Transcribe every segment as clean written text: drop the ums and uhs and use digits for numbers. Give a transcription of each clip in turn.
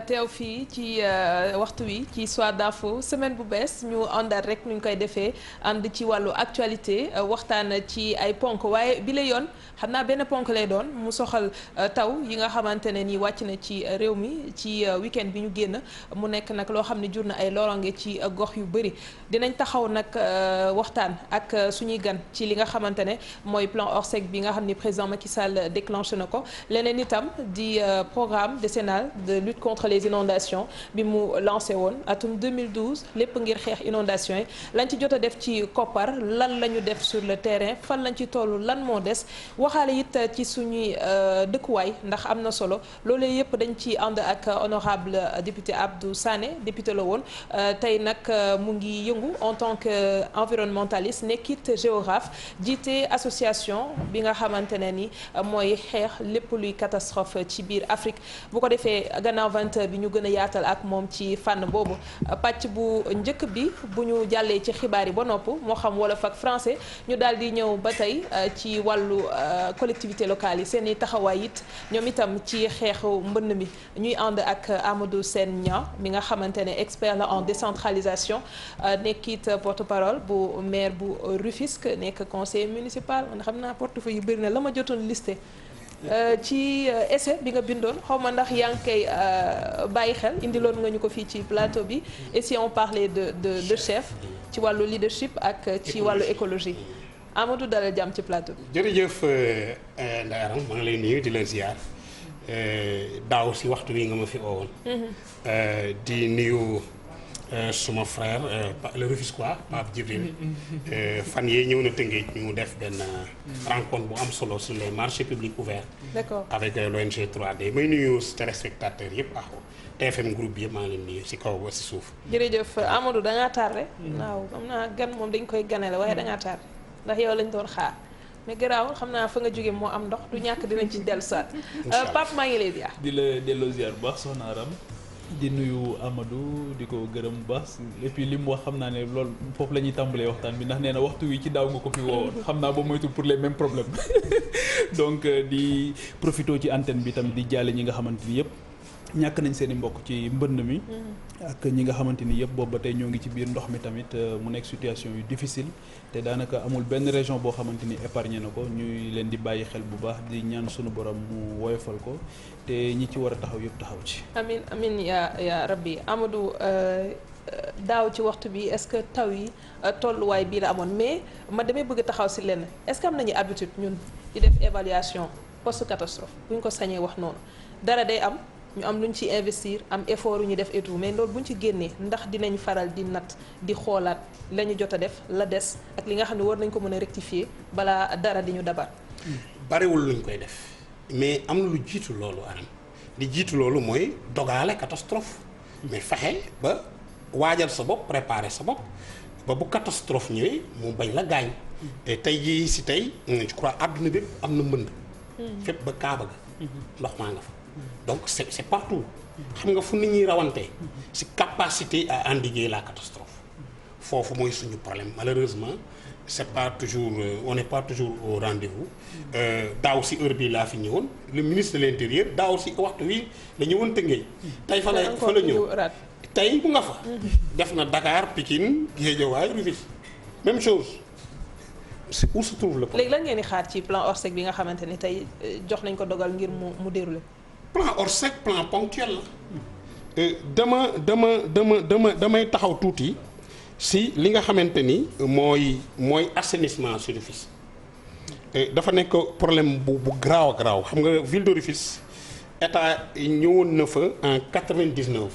teew fii ci waxtu wi ci Soir d'info semaine bu bees ñu àndaat rek nu ñu koy defee ànd ci wàllu actualité waxtaan ci ay ponk waaye bi la yoon xam naa benn ponk lay doon mu soxal taw yi nga xamante ne ni wàcc na ci réew mi ci week-end bi ñu génn mu nekk nag loo xam ne jur na ay lorange ci gox yu bëri dinañ taxaw nag waxtaan ak suñuy gan ci li nga xamante ne mooy plan Orsec bi nga xam ni président Macky Sall déclenché na ko leneen itam di programme décennal de lutte contre les inondations bi mu lancé woon atum 2012 lépp ngir xeex inondation yi lañ ci jot a def ci koppar lan la ñu def sur le terrain fan lañ ci toll lan moo des waxaale it ci suñuy dëkkuwaay ndax am na solo loolu yëpp dañ ci ànd ak honorable député Abdou Sané député la woon tey nag mu ngi yëngu en tant que environnementaliste nekkit géographe jiite association bi nga xamante ne ni mooy xeex lépp luy catastrophe ci biir Afrique bu ko defee gannaaw 20h bi ñu gën a yaatal ak moom ci fànn boobu pàcc bu njëkk bi bu ñu jàllee ci xibaar yi ba nopp moo xam wolof ak français ñu daal di ñëw ba tey ci wàllu collectivité locale yi seen i taxawaay it ñoom itam ci xeexu mbënn mi ñuy ànd ak Amadou Sène Niang mi nga xamante ne expert la en décentralisation nekkit porte-parole bu maire bu Rufisque nekk conseiller municipal man xam naa portefeuille yu bëri na la ma jotoon listé ci essai bi nga bindoon xaw ma ndax yaa ngi koy bàyyi xel indiloon nga ñu ko fii ci plateau bi et si on parlait de chef ci wàllu leadership ak ci wàllu écologie Amadou dalal jàmm ci plateau bi. jërëjëf Ndeye Arame maa ngi lay nuyu di la ziar daaw si waxtu wi nga ma fi oowoon. di nuyu suma frère le Rufisquois Pape Djibril fan yee ñëw na Tëngéej ñu def benn rencontre bu am solo sur les marchés publics ouverts. D'accord. Avec l'ONG 3D may nuyu téléspectateurs yëpp ak TFM groupe bi yëpp maa ngi leen nuyu si kaw ba si suuf. jërëjëf Amadou da ngaa tardé. waaw xam naa gan moom dañ koy ganale waaye da ngaa tardé ndax yow lañ doon xaar mais garaawul xam naa fa nga jóge moo am ndox du ñàkk dinañ ci dellusiwaat. Pape maa ngi lay ziar. di la delloo ziar bu baax soxna Aram di nuyu Amadou di ko gërëm bu baax et puis li mu wax xam naa ne loolu foofu la ñuy tàmbalee waxtaan bi ndax nee na waxtu wi ci daaw nga ko fi woowoon xam naa ba moytu pour les mêmes problèmes donc di profité ci antenne bi tamit di jaale ñi nga xamante ni yëpp ñàkk nañ seen i mbokk ci mbënn mi ak ñi nga xamante ni yëpp boobu ba tey ñoo ngi ci biir ndox mi tamit mu nekk situation yu difficile te daanaka amul benn région boo xamante ni épargné na ko ñuy leen di bàyyi xel bu baax di ñaan sunu borom mu woyofal ko te ñi ci war a taxaw yëpp taxaw ci. amin amin yaa rabbi Amadou daaw ci waxtu bi est-ce que taw yi tolluwaay bii la amoon mais ma damay bëgg taxaw si lenn est-ce que am nañu habitude ñun di def évaluation post catastrophe bu ñu ko sañee wax noonu dara day am. ñu am lu ñu ci investir am effort yu ñu def et tout mais loolu bu ñu ci génnee ndax dinañ faral di natt di xoolaat la ñu jot a def la des ak li nga xam ne war nañ ko mën a rectifier balaa dara di ñu dabar. bariwul luñ koy def mais am na lu jiitu loolu Aram di jiitu loolu mooy dogaale catastrophe mais fexe ba waajal sa bopp préparer sa bopp ba bu catastrophe ñëwee mu bañ la gaañ. te tey jii si tey je crois àdduna bépp am na mbënd. fépp ba Kaaba ga. ndox maa nga fa. donc c'est partout xam nga fu nit ñi rawante ci capacité à endiguer la catastrophe foofu mooy suñu problème malheureusement c'est pas toujours on n'est pas toujours au rendez-vous daaw ci heure bi laa fi ñëwoon le ministre de l'intérieur daaw ci waxtu wi la ñëwoon Tëngéej tey fa la ñëw tey mu nga fa def na Dakar Pikine Guédiawaye Rufisque même chose c'est où se trouve le problème. léegi lan ngeen di xaar ci plan Orsec bi nga xamante ni tey jox nañ ko dogal ngir mu dérouler. plan Orsec plan ponctuel la damay taxaw tuuti si li nga xamante ni mooy assainissement sur Rufisque dafa nekk problème bu garaaw a garaaw xam nga ville de Rufisque état ñëwoon na fa en 99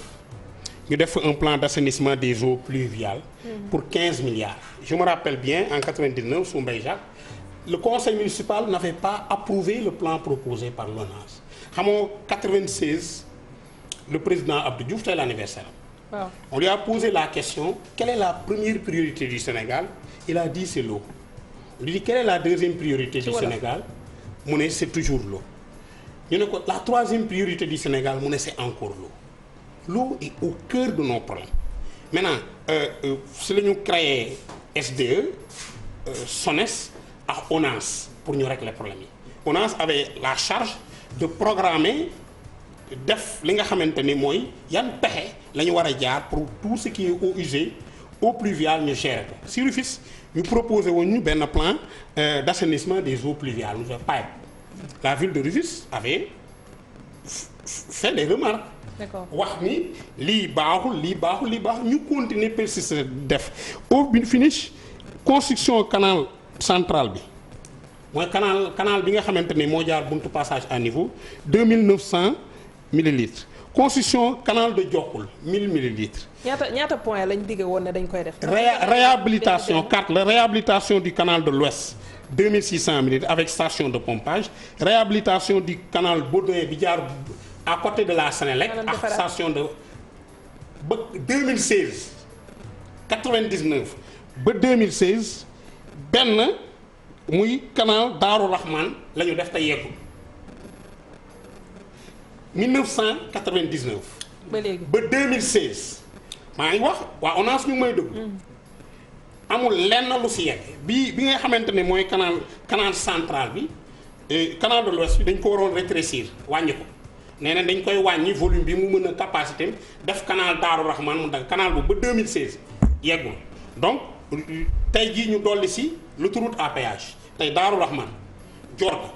ñu def un plan d'assainissement des eaux pluviales pour 15 milliards je me rappelle bien en 99 sous Mbaye Jacques le conseil municipal n'avait pas approuvé le plan proposé par l'ONAS xamoo 96 le président Abdou Diouf tey l'anniversaire waaw on lui a posé la question quelle est la première priorité du Sénégal il a dit c'est l'eau on lui dit quelle est la deuxième priorité du Sénégal mu ne c'est toujours l'eau ñu ne ko la troisième priorité du Sénégal mu ne c'est encore l'eau est au cœur de nos problèmes maintenant si la ñu créé SDE SONES ak ONAS pour ñu régler problème yi ONAS avait la charge de programmer def li nga xamante ni mooy yan pexe la ñu war a jaar pour tout ce qui est eaux usées eaux pluviales ñu gérer ko. Si Rufisque ñu proposé woon ñu benn plan d'assainissement des eaux pluviales nous PAEP. La ville de Rufisque avait fait des remarques. D'accord. wax ni lii baaxul ñu continuer persister def au finish construction canal central bi mooy canal bi nga xamante ni moo jaar buntu passage à niveau 2900 millilitres construction canal de Diokoul 1000 millilitres. ñaata point lañ digge woon ne dañ koy def. réhabilitation 4 la réhabilitation du canal de l'Ouest 2600 millilitres avec station de pompage réhabilitation du canal Baudouin bi jaar à côté de la Sénélec ak station de ba 2016 99 ba 2016 benn muy canal Daaru Rahman la ñu def te yeggul 1999. ba léegi ba 2016 maa ngi wax waa ONAS ñu may déglu. amul lenn lu si yegg bi nga xamante ne mooy canal central bi canal de l'Ouest bi dañ ko waroon rétrécir wàññi ko. nee na dañ koy wàññi volume bi mu mën a capacité def canal Daaru Rahman mu dagg canal bu ba 2016 yeggul donc tey jii ñu dolli si l'autoroute à péage tey Daaru Rahman Diorga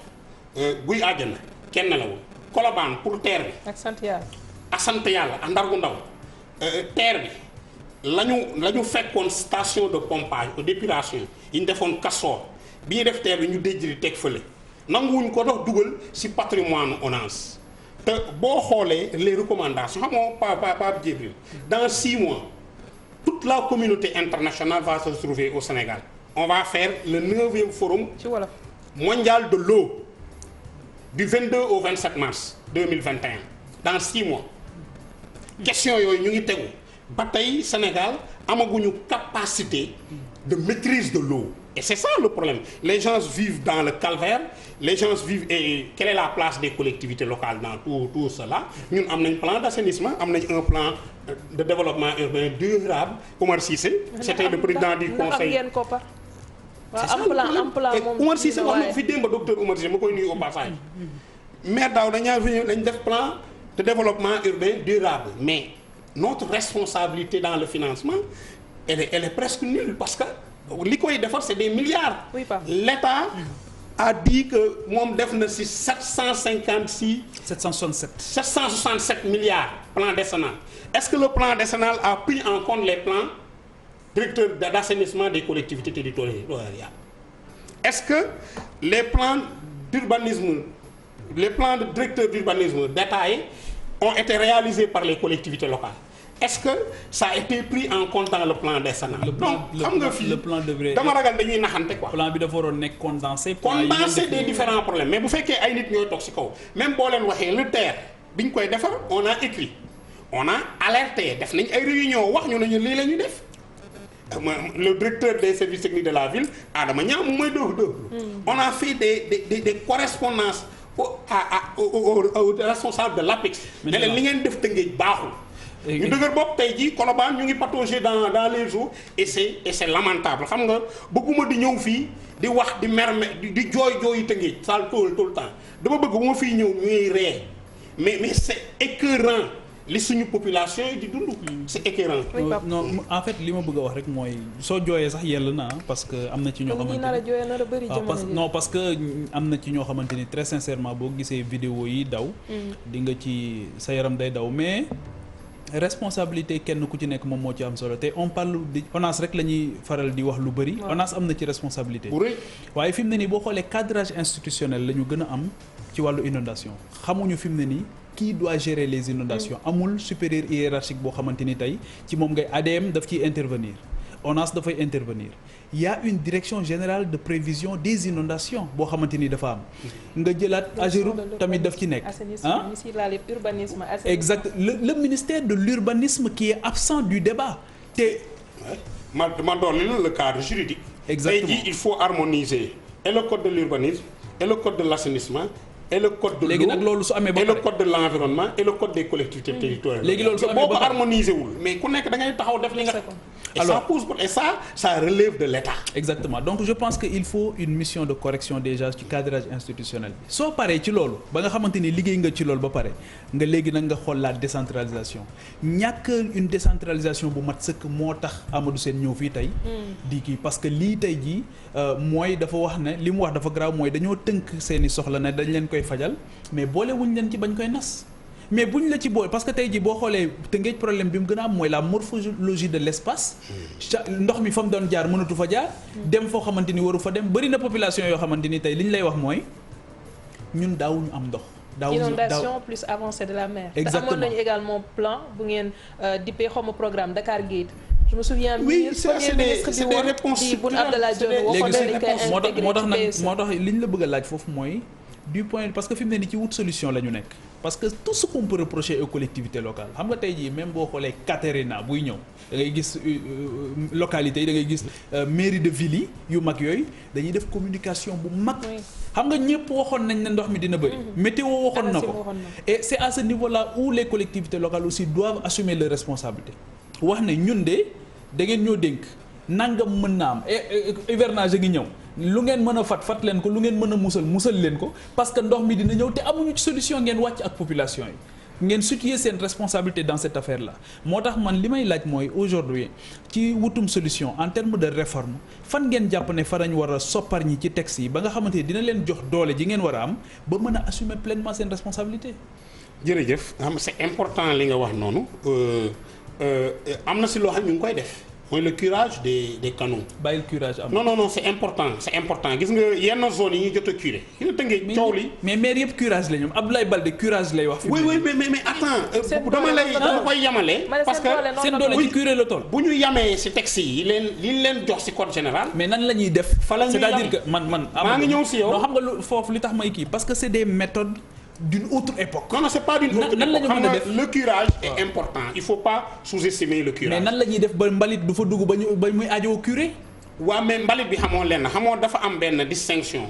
Guy Àjjana kenn la woon Colobane pour terre bi. ak sant yàlla. ak sant yàlla ak Ndargu Ndaw terre bi la ñu fekkoon station de pompage ou d'épuration yi ñu defoon Castor bi ñu def terre bi ñu déjjri teg fële nanguwuñ ko dox dugal si patrimoine ONAS. te boo xoolee les recommandations xam nga Pape Djibril dans 6 mois toute la communauté internationale va se trouver au Sénégal on va faire le 9e forum mondial de l'eau du 22 au 27 mars 2021 dans 6 mois question yooyu ñu ngi tegu ba tey Sénégal amaguñu capacité de maîtrise de l'eau et c'est ça le problème les gens vivent dans le calvaire les gens vivent et quelle est la place des collectivités locales dans tout cela ñun am nañ plan d'assainissement am nañ un plan de développement urbain durable Oumar Cissé c'était le président du conseil c'est ça le problème Oumar Cissé wax na ko fi démb docteur Oumar Cissé ma koy nuyu au passage maire daaw dañ def plan de développement urbain durable mais notre responsabilité dans le financement elle est presque nulle parce que li koy defar c'est des milliards. Oui, l'État a dit que moom def na ci 767 milliards plan décennal. Est-ce que le plan décennal a pris en compte les plans directeurs d'assainissement des collectivités territoriales? Est-ce que les plans d'urbanisme, les plans de directeurs d'urbanisme détaillés ont été réalisés par les collectivités locales? Est-ce que ça a été pris en compte dans le plan décennal? Donc xam nga fii dama ragal dañuy naxante quoi. plan bi dafa waroon nekk condensé des différents problèmes mais bu fekkee ay nit ñooy toog ci kaw même boo leen waxee le TER bi ñu koy defar on a écrit on a alerté def nañ ay réunion wax ñu nañu lii la ñuy def le directeur des services techniques de la ville Adama Niang mu mooy dóor on a fait des correspondances aux responsables de l'APEX ne leen li ngeen def Tëngéej baaxul. ñu dëgër bopp tey jii Colobane ñu ngi patauger dans les eaux et c'est lamentable xam nga bëgguma di ñëw fii di wax di merme di jooy Tëngéej sal tout le temps dama bëgg bu ma fii ñëw ñuy ree mais c'est écœurant li suñu population yi di dund. c'est écœurant. non en fait li ma bëgg a wax rek mooy soo jooyee sax yell na parce que am na ci ñoo xamante ni non parce que am na ci ñoo xamante ni très sincèrement boo gisee vidéo yi daw di nga ci sa yaram day daw mais responsabilité kenn ku ci nekk moom moo ci am solo te on parle di ONAS rek la ñuy faral di wax lu bëri. ONAS am na ci responsabilité. waaye fi mu ne nii boo xoolee cadrage institutionnel la ñu gën a am ci wàllu inondation xamuñu fi mu ne nii qui doit gérer les inondations amul supérieur hiérarchique boo xamante ni tey ci moom ngay ADM daf ciy intervenir ONAS dafay intervenir il y a une direction générale de prévision des inondations boo xamante ni dafa am nga jëlaat AGEROUTE tamit daf ci nekk exact le ministère de l'urbanisme qui est absent du débat te ma doon le cadre juridique exactement tey jii il faut harmoniser et le code de l'urbanisme et le code de l'assainissement et le code de l'eau léegi nag loolu su amee ba et le code de l'environnement et le code des collectivités territoriales léegi loolu su amee boo ko harmoniser wul mais ku nekk da ngay taxaw def li nga Alors ça relève de l'État. exactement donc je pense que il faut une mission de correction déjà ci cadrage institutionnel bi soo paree ci loolu ba nga xamante ni liggéey nga ci loolu ba pare nga léegi nag nga xool la décentralisation ñàkk une décentralisation bu mat sëkk moo tax Amadou Sène ñëw fii tey di kii parce que lii tey jii mooy dafa wax ne li mu wax dafa grave mooy dañoo tënk seeni soxla ne dañ leen koy fajal mais boole wuñ leen ci bañ koy nas mais buñ la ci boole parce que tey jii boo xoolee Tëngéej problème bi mu gën a am mooy la morphologie de l'espace ndox mi fa mu doon jaar mënatu fa jaar dem foo xamante ni waru fa dem bëri na population yoo xamante ni tey li ñu lay wax mooy ñun daawuñu am ndox inondation plus avancée de la mer. Exactement. te amoon nañu également plan bu ngeen dippee xaw ma programme Dakar Gate. je me souviens. oui c'est des réponses di Boun Abdallah Dionne waxoon nañu koy intégré moo tax li ñu la bëgg a laaj foofu mooy du point parce que fi mu ne nii ci wut solution la ñu nekk parce que tout ce qu'on peut reprocher aux collectivités locales xam nga tey jii même boo xoolee Caterina buy ñëw da ngay gis localités yi da ngay gis mairie de ville yi yu mag yooyu dañuy def communication bu mag xam nga ñëpp waxoon nañ ne ndox mi dina bëri météo waxoon na ko et c'est à ce niveau là où les collectivités locales aussi doivent assumer leurs responsabilités wax ne ñun de da ngeen ñoo dénk nangam mën na am hivernage a ngi ñëw lu ngeen mën a fat leen ko lu ngeen mën a musal leen ko parce que ndox mi dina ñëw te amuñu ci solution ngeen wàcc ak population yi ngeen situer seen responsabilité dans cette affaire là moo tax man li may laaj mooy aujourd'hui ci wutum solution en termes de réforme fan ngeen jàpp ne fa nañ war a soppar ñi ci texte yi ba nga xamante ni dina leen jox doole ji ngeen war a am ba mën a assumer pleinement seen responsabilité. jërëjëf c'est important li nga wax noonu am na si loo xam ñu ngi koy def. mooy le curage des canaux. bàyyil curage am. non c'est important gis nga yenn zones yi ñuy jot a curé. ki nga tënkee coow li. mais maire yëpp curage la ñoom Abdoulaye Baldé curage lay wax. oui mais attends. dama koy yamale. parce que seen doole ci curé la toll. bu ñu yamee ci texte yi leen jox ci code général. mais nan la ñuy def. c'est-à-dire que man. maa ngi ñëw ci yow. non xam nga lu foofu li tax may kii parce que c'est des méthodes. d'une autre époque. non c'est pas d'une autre époque. xam nga le curage est important il faut pas sous-estimer le curage. mais nan la ñuy def ba mbalit du fa dugg ba muy ajoo curé. waaw mais mbalit bi xamoo lenn xamoo dafa am benn distinction.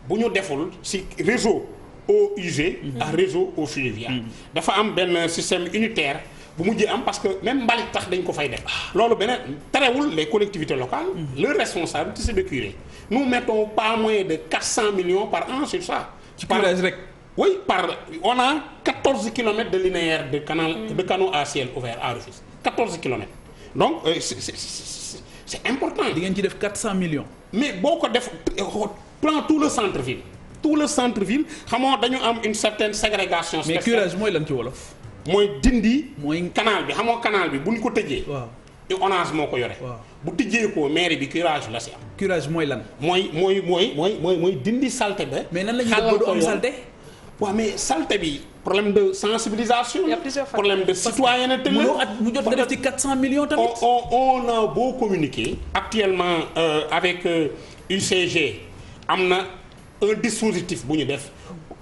bu ñu deful ci réseau eaux usées. ak réseau eaux fluviales. dafa am benn système unitaire bu mujjee am parce que même mbalit tax dañ ko fay def. loolu beneen terewul les collectivités locales. leur responsabilité c'est de curer. nous mettons pas moins de 400 millions par an sur ça. ci curage rek. Oui, on a 14 kilomètres de linéaire de canaux à ciel ouvert à Rufisque. 14 kilomètres. Donc, c'est important. Di ngeen ci def 400 millions. Mais boo ko def prends tout le centre-ville. Tout le centre-ville xamoo dañu am une certaine ségrégation spéciale. Mais curage mooy lan ci wolof. mooy dindi. mooy canal bi xamoo canal bi bu ñu ko tëjee. waaw ONAS moo ko yore. waaw bu tijjee ko mairie bi curage la si am. curage mooy lan. mooy dindi saleté ba. mais nan la ñuy def ba du am saleté. waaw mais saleté bi problème de sensibilisation. Il y a plusieurs facteurs. Problème de citoyenneté la. mu jot nga def ci 400 millions tamit. on a beau communiquer. actuellement avec UCG am na un dispositif bu ñu def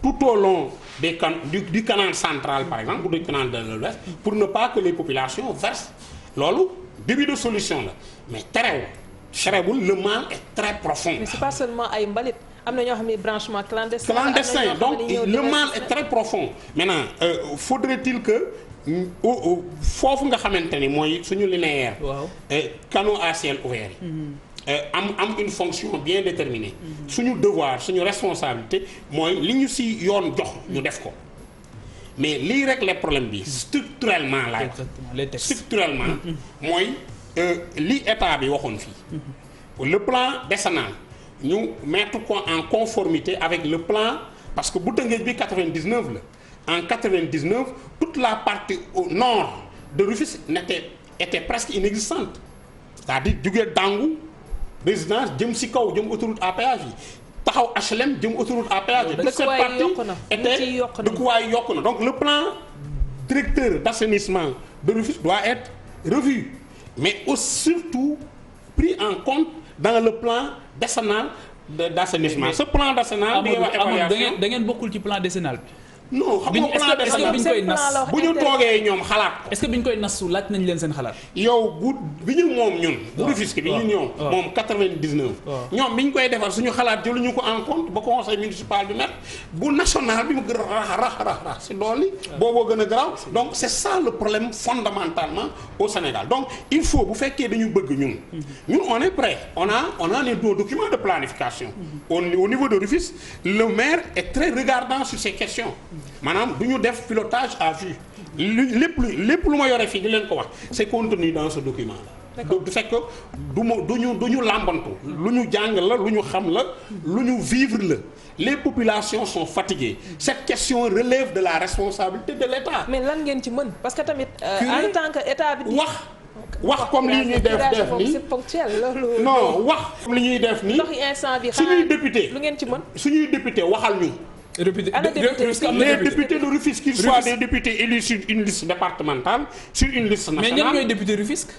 tout au long du canal central par exemple ou du canal de l'Ouest pour ne pas que les populations versent loolu début de solution la mais terewul le mal est très profond. mais c'est pas seulement ay mbalit. am na ñoo xam ne branchement clandestin. Donc le mal est très profond. Maintenant faudrait-il que foofu nga xamante ni mooy suñu linéaire. waaw canaux à ciel ouvert yi. am une fonction bien déterminée. suñu devoir suñu responsabilité mooy li ñu ci yoon jox ñu def ko mais lii régler problème bi structurellement laay wax. structurellement mooy li état bi waxoon fii. le plan décennal. ñu mettre ko en conformité avec le plan parce que bu Tëngéej bi 99 la en 99 toute la partie au nord de Rufisque était presque inexistante c'est-à-dire jugee Dangu résidence jëm ci kaw jëm autoroute à péage yi taxaw HLM jëm autoroute à péage yi toute cette partie était dëkkuwaay yokku na donc le plan directeur d'assainissement de Rufisque doit être revu mais aussi surtout pris en compte dans le plan décennal d'assainissement. Ce plan décennal bi nga wax évaluation da ngeen bokkul ci plan décennal bi. non xam nga plan décennal biñ koy nas bu ñu toogee ñoom xalaat ko. est-ce que biñ koy nasu laaj nañ leen seen xalaat. yow bi ñu moom ñun. bu Rufisque bi ñu ñoom. moom 99. ñoom bi ñu koy defar suñu xalaat jëluñu ko en compte ba conseil municipal bi met bu national bi mu gën a rax si loolu. booboo gën a garaaw donc c'est ça le problème fondamentalement au Sénégal donc il faut bu fekkee dañu bëgg ñun. ñun on est prêt on a les documents de planification. au niveau de Rufisque le maire est très regardant sur ces questions. maanaam du ñu def pilotage à vue lépp lu ma yore fii di leen ko wax c'est contenu dans ce document là. du fekk du ñu làmbantu lu ñu jàng la lu ñu xam la lu ñu vivre la les populations sont fatiguées cette question relève de la responsabilité de l'État. mais lan ngeen ci mën parce que tamit en tant que état bi wax comme li ñuy def nii c'est ponctuel loolu non wax comme li ñuy def nii ndox yi instant bi suñuy député lu ngeen ci mën suñuy député waxal ñu. les députés de Rufisque qu'ils soient des députés élus sur une liste départementale sur une liste nationale. mais ñan ñooy député Rufisque.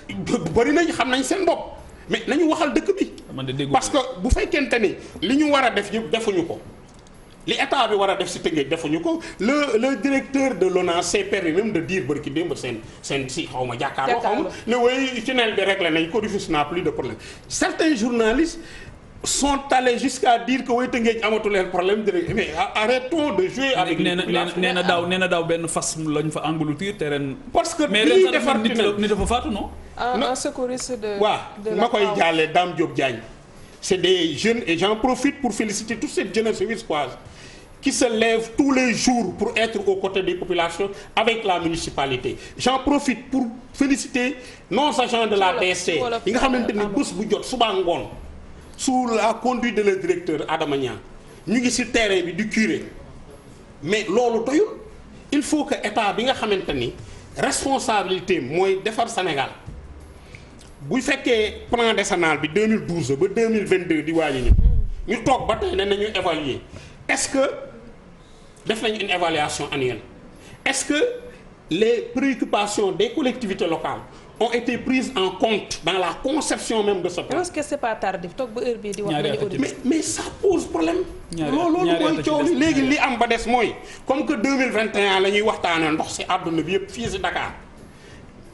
bëri nañ xam nañ seen bopp mais nañu waxal dëkk bi. parce que bu fekkente ni li ñu war a def yëpp defuñu ko li état bi war a def si Tëngéej defuñu ko le directeur de l'ONAS s'est permis même de dire bërki démb seen si xaw ma jàkkaarloo xaw ma ne way tunnel bi réglé nañ ko Rufisque n'a plus de problème certains journalistes sont allés jusqu'à dire que way Tëngéej amatu leen problème de mais arrêtons de jouer avec les populations. nee na daaw benn fas lañ fa engloutir te ren. parce que mais bii defar tunnel nit dafa faatu non. un secouriste de waaw ma koy jàllee Dame Diop Diagne c'est des jeunes et j'en profite pour féliciter toute cette jeunesse rufisquoise qui se lève tous les jours pour être aux côtés des populations avec la municipalité j'en profite pour féliciter nos agents de la DST yi nga xamante ni bés bu jot suba ngoon sous la conduite de le directeur Adama Niang ñu ngi ci terrain bi du curé mais loolu doyul il faut que état bi nga xamante ni responsabilité mooy defar Sénégal bu fekkee plan décennal bi 2012 ba 2022 di waaji ñu toog ba tey ne nañu évaluer est-ce que def nañu une évaluation annuelle est-ce que les préoccupations des collectivités locales ont été prises en compte dans la conception même de ce plan. est-ce que c'est pas tardif toog ba heure bii di wax nañu audit mais ça pose problème. loolu mooy coow li léegi li am ba des mooy comme que 2021 la ñuy waxtaanee ndox ci àdduna bi yëpp fii ci Dakar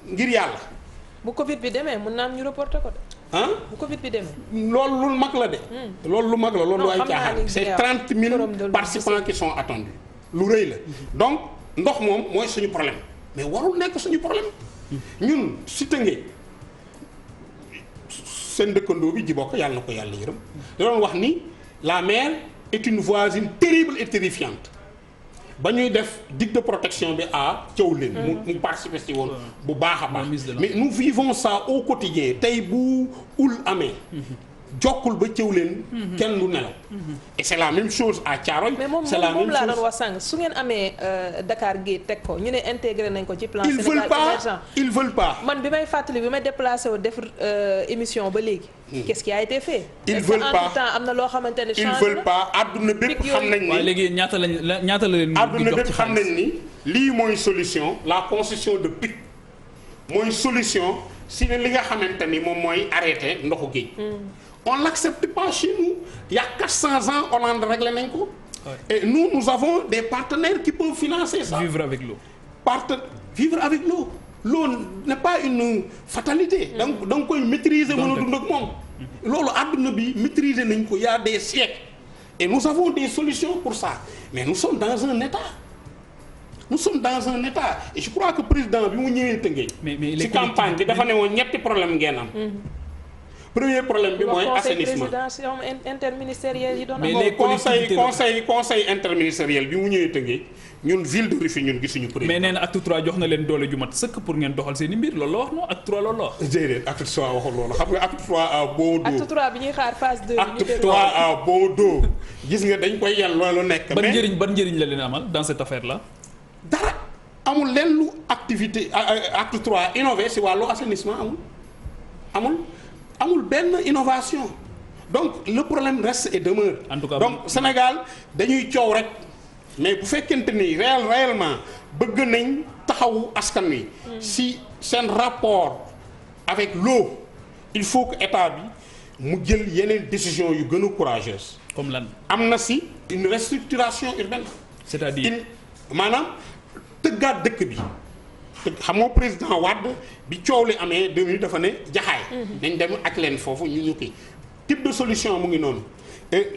ngir yàlla. bu Covid bi demee mën naa am ñu reporter ko de. ah bu Covid bi demee. loolu lu mag la de. loolu lu mag la loolu ay caaxaan c'est 30 000 participants qui sont attendus lu rëy la donc ndox moom mooy suñu problème mais warul nekk suñu problème. ñun si Tëngéej seen dëkkandoo bi ji bokk yàlla na ko yàlla yërëm da doon wax ni la mer est une voisine terrible et terrifiante ba ñuy def digue de protection bi à Thiawlène mu participer si woon bu baax a baax mais nous vivons ça au quotidien tey bu ul amee jokkul ba Thiawlène kenn du nelaw et c'est la même chose à Thiaroye c'est la même chose moom laa doon wax sànq su ngeen amee Dakar Gate teg ko ñu ne intégré nañ ko ci plan Sénégal émergent ils veulent pas man bi may fàttali bi may déplacé wu def émission ba léegi qu'est-ce qui a été fait ils veulent pas entre temps am na loo xamante ne ils veulent pas àdduna bépp xam nañ ni léegi ñaata la leen àdduna bépp xam nañ ni lii mooy solution la concession de pic mooy solution si li nga xamante ni moom mooy arrêter ndoxu géej on l'accepte pas chez nous il y a 400 ans Hollande réglé nañ ko et nous avons des partenaires qui peuvent financer ça vivre avec l'eau vivre avec l'eau n'est pas une fatalité da nga koy maîtriser mën a dund ak moom loolu àdduna bi maîtriser nañ ko il y a des siècles et nous avons des solutions pour ça mais nous sommes dans un état et je crois que président bi mu ñëwee Tëngéej ci campagne bi dafa ne woon ñetti problème ngeen am premier problème bi mooy assainissement interministériel yi doon mais les conseil interministériel bi mu ñëwee Tëngéej ñun ville de Rufisque ñun gisuñu président mais nee na acte 3 jox na leen doole ju mat sëkk pour ngeen doxal seen i mbir loolu la wax non acte 3 loolu la wax. déedéet acte 3 waxul loolu xam nga acte 3 à bon dos. acte 3 bi ñuy xaar phase 2. acte 3 à bon dos gis nga dañ koy yan loolu nekk. ban njëriñ la leen amal dans cette affaire là. dara amul lenn lu activité acte 3 innové si wàllu assainissement amul benn innovation donc le problème reste et demeure. en tout cas donc Sénégal dañuy coow rek mais bu fekkente ni réellement bëgg nañ taxawu askan wi. si seen rapport avec l'eau il faut que état bi mu jël yeneen décision yu gën a courageuse. comme lan am na si une restructuration urbaine. c'est-à-dire maanaam tëggaat dëkk bi. xam nga président Wade bi coow li amee 2000 dafa ne jaxaay. dañ dem ak leen foofu ñu kii type de solution mu ngi noonu.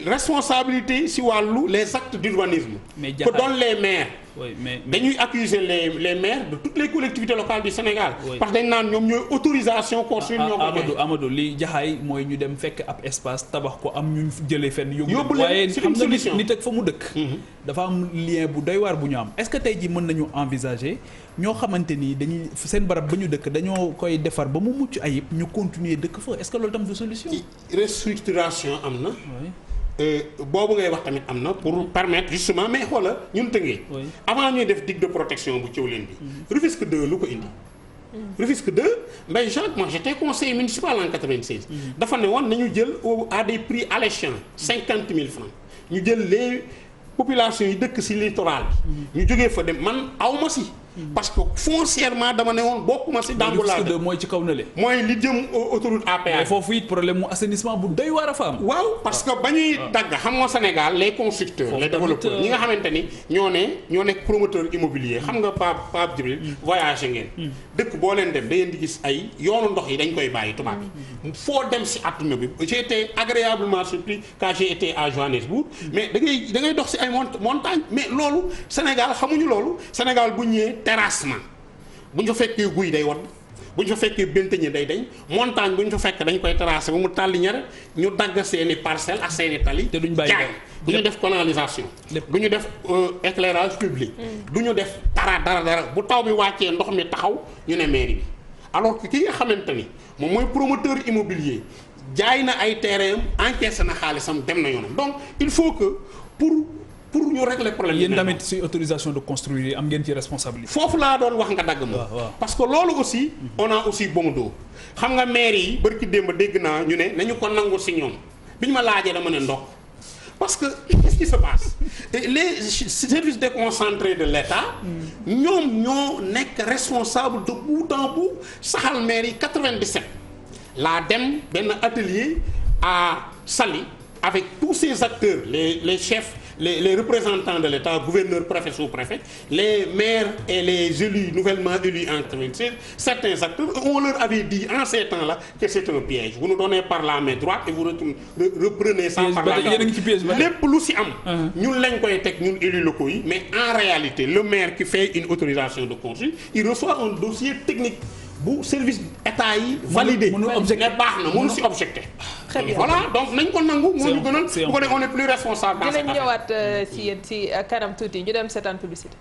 responsabilité si wàllu les actes d'urbanisme que donnent les maires. oui mais dañuy accuser les maires de toutes les collectivités locales du Sénégal. parce que dañ naan ñoom ñooy autorisation construire ñoo ko Amadou li jaxaay mooy ñu dem fekk ab espace tabax ko am ñu jëlee fenn yóbbu leen waaye c'est xam une nga solution nit ak fa mu dëkk dafa am lien bu doy waar bu ñu am est-ce que tey ji mën nañu envisager ñoo xamante ni dañuy seen barab ba ñu dëkk dañoo koy defar ba mu mucc ayib ñu continuer dëkk fa est-ce que loolu tam du solution. restructuration am na. boobu ngay wax tamit am na pour permettre justement mais xoola ñun tëngee avant ñuy def digue de protection bu Thiawlène bi Rufisque 2 lu ko indi Rufisque 2 Mbaye Jacques moi j'étais conseiller municipal en 96 dafa ne woon nañu jël à des prix alléchants 50 000 francs ñu jël les populations yi dëkk ci littoral bi ñu jógee fa dem man awma si parce que foncièrement dama ne woon bokkuma ci Damboulade mooy ci kaw na le mooy li jëm autoroute à péage foofu it problème mu assainissement bu doy waar a fa am. waaw parce que ba ñuy dagg xam nga Sénégal les constructeurs les développeurs ñi nga xamante ni ñoo nekk promoteur immobilier xam nga Pape Djibril voyagé ngeen dëkk boo leen dem da ngeen di gis ay yoonu ndox yi dañ koy bàyyi tubaab yi foo dem ci àdduna bi j'ai été agréablement surpris quand j'ai été à Johannesburg mais da ngay dox ci ay montagne mais loolu Sénégal xamuñu loolu Sénégal bu ñëwee terrassement bu ñu fa fekkee guy day wadd bu ñu fa fekkee benteñe day dañ montagne bu ñu fa fekk dañ koy terrasser ba mu tàlli ñare ñu dagg seeni parcelles ak seeni tali te duñ bàyyi du ñu def canalisation du ñu def éclairage public du ñu def dara bu taw bi wàccee ndox mi taxaw ñu ne mairie bi alors que ki nga xamante ni moom mooy promoteur immobilier jaay na ay terrain encaissé na xaalisam dem na yoonam donc il faut que pour ñu régler problème yéen tamit ci autorisation de construire am ngeen ci responsabilité. foofu laa doon wax nga dagg ma. parce que loolu aussi on a aussi bon dos xam nga maire yi bari ki démb dégg naa ñu ne nañu ko nangu ci ñoom bi ñu ma laajee dama ne ndox parce que qu'est-ce qui se passe les services déconcentrés de l'État ñoom ñoo nekk responsable de bout en bout saxal maire yi 97 laa dem benn atelier à Saly avec tous ces acteurs les chefs les représentants de l'État, gouverneurs, préfets, sous-préfets, les maires et les élus nouvellement élus en 96, certains acteurs, on leur avait dit en ces temps-là que c'est un piège. Vous nous donnez par la main droite et vous reprenez ça par la main droite. Lépp lu ci am ñun lañ koy teg ñun élus locaux yi mais en réalité le maire qui fait une autorisation de construire il reçoit un dossier technique bu service état yi validé ne baax na mënu ci objecté. Très bien. Voilà donc nañ ko nangu moo ñu gënal bu ko def on est plus responsable dans dinañ ñëwaat ci yéen ci kanam tuuti ñu dem seetaan publicité.